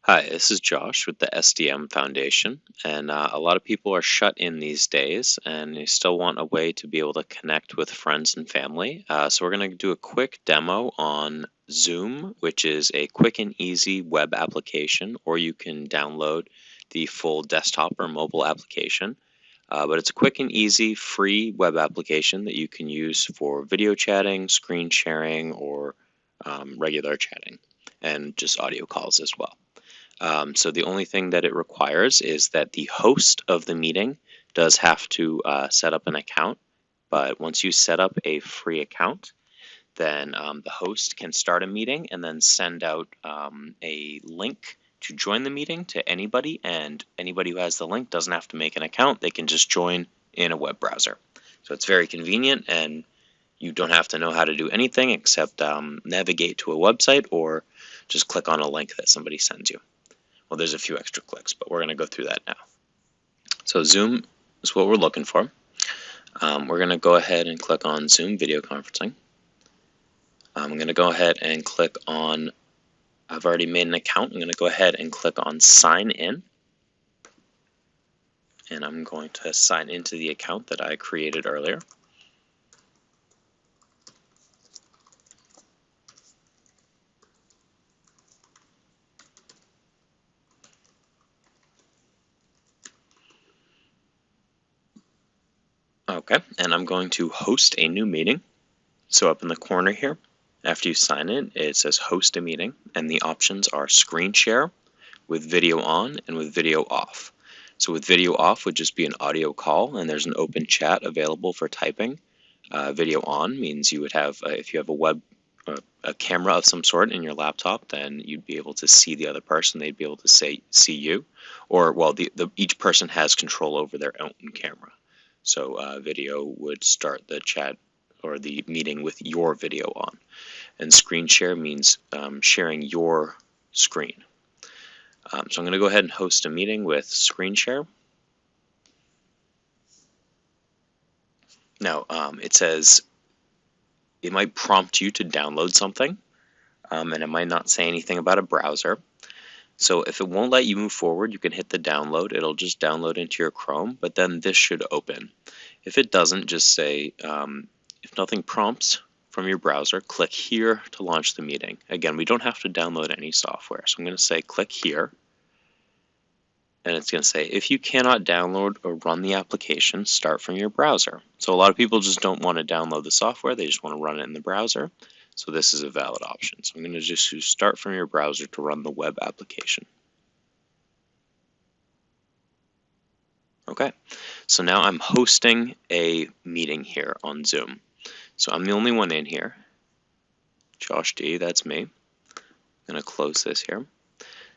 Hi, this is Josh with the SDM Foundation, and a lot of people are shut in these days, and they still want a way to be able to connect with friends and family. So we're going to do a quick demo on Zoom, which is a quick and easy web application, or you can download the full desktop or mobile application. But it's a quick and easy free web application that you can use for video chatting, screen sharing, or regular chatting, and just audio calls as well. So the only thing that it requires is that the host of the meeting does have to set up an account. But once you set up a free account, then the host can start a meeting and then send out a link to join the meeting to anybody. And anybody who has the link doesn't have to make an account. They can just join in a web browser. So it's very convenient, and you don't have to know how to do anything except navigate to a website or just click on a link that somebody sends you. Well, there's a few extra clicks, but we're going to go through that now. So Zoom is what we're looking for. We're going to go ahead and click on Zoom video conferencing. I'm going to go ahead and click on, I've already made an account. I'm going to go ahead and click on sign in. And I'm going to sign into the account that I created earlier. Okay, and I'm going to host a new meeting. So up in the corner here, after you sign in, it says host a meeting, and the options are screen share with video on and with video off. So with video off would just be an audio call, and there's an open chat available for typing. Video on means you would have, if you have a camera of some sort in your laptop, then you'd be able to see the other person. They'd be able to see you, or well, each person has control over their own camera. So video would start the chat or the meeting with your video on. And screen share means sharing your screen. So I'm going to go ahead and host a meeting with screen share. Now, it says it might prompt you to download something, and it might not say anything about a browser. So if it won't let you move forward, you can hit the download. It'll just download into your Chrome, but then this should open. If it doesn't, just say, if nothing prompts from your browser, click here to launch the meeting. Again, we don't have to download any software. So I'm going to say click here. And it's going to say, if you cannot download or run the application, start from your browser. So a lot of people just don't want to download the software. They just want to run it in the browser. So this is a valid option. So I'm going to just use start from your browser to run the web application. Okay, so now I'm hosting a meeting here on Zoom. So I'm the only one in here. Josh D, that's me. I'm going to close this here.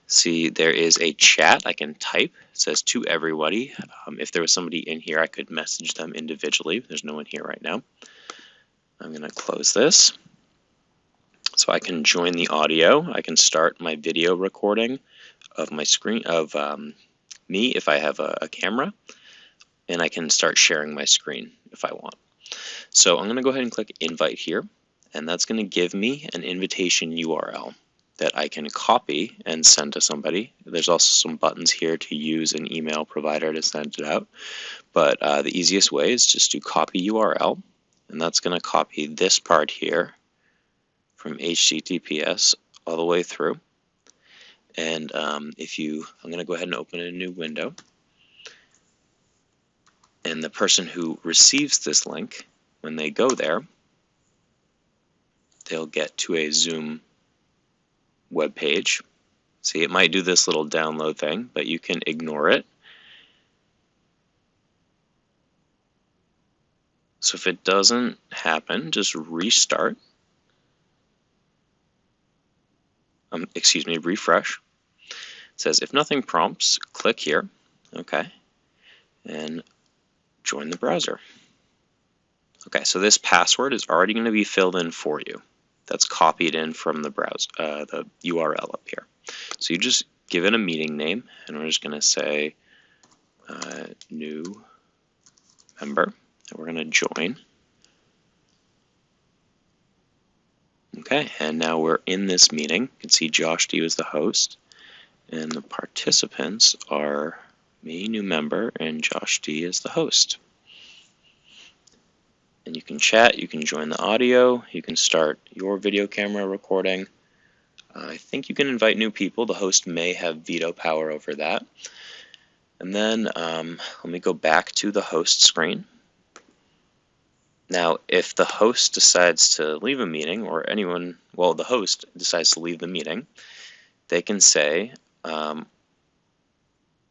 See, there is a chat I can type. It says to everybody. If there was somebody in here, I could message them individually. There's no one here right now. I'm going to close this. So I can join the audio. I can start my video recording of my screen of me if I have a camera. And I can start sharing my screen if I want. So I'm going to go ahead and click invite here. And that's going to give me an invitation URL that I can copy and send to somebody. There's also some buttons here to use an email provider to send it out. But the easiest way is just to copy URL. And that's going to copy this part here from HTTPS all the way through. And I'm going to go ahead and open a new window. And the person who receives this link, when they go there, they'll get to a Zoom web page. See, it might do this little download thing, but you can ignore it. So if it doesn't happen, just restart. Refresh. It says if nothing prompts, click here. Okay. And join the browser. Okay, so this password is already going to be filled in for you. That's copied in from the browser, the URL up here. So you just give it a meeting name, and we're just going to say new member, and we're going to join. Okay, and now we're in this meeting. You can see Josh D was the host, And the participants are me, new member, and Josh D as the host. And you can chat, you can join the audio, you can start your video camera recording. I think you can invite new people. The host may have veto power over that. And then let me go back to the host screen. Now, if the host decides to leave a meeting, or the host decides to leave the meeting, they can say,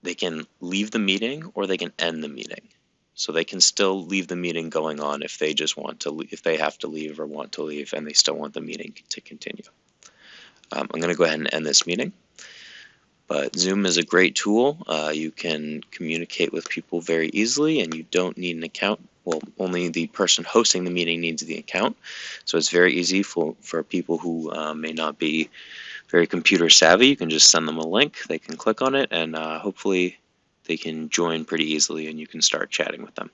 they can leave the meeting or they can end the meeting. So they can still leave the meeting going on if they just want to, if they have to leave or want to leave and they still want the meeting to continue. I'm going to go ahead and end this meeting. But Zoom is a great tool. You can communicate with people very easily and you don't need an account. Well, only the person hosting the meeting needs the account. So it's very easy for people who may not be very computer savvy. You can just send them a link. They can click on it and hopefully they can join pretty easily and you can start chatting with them.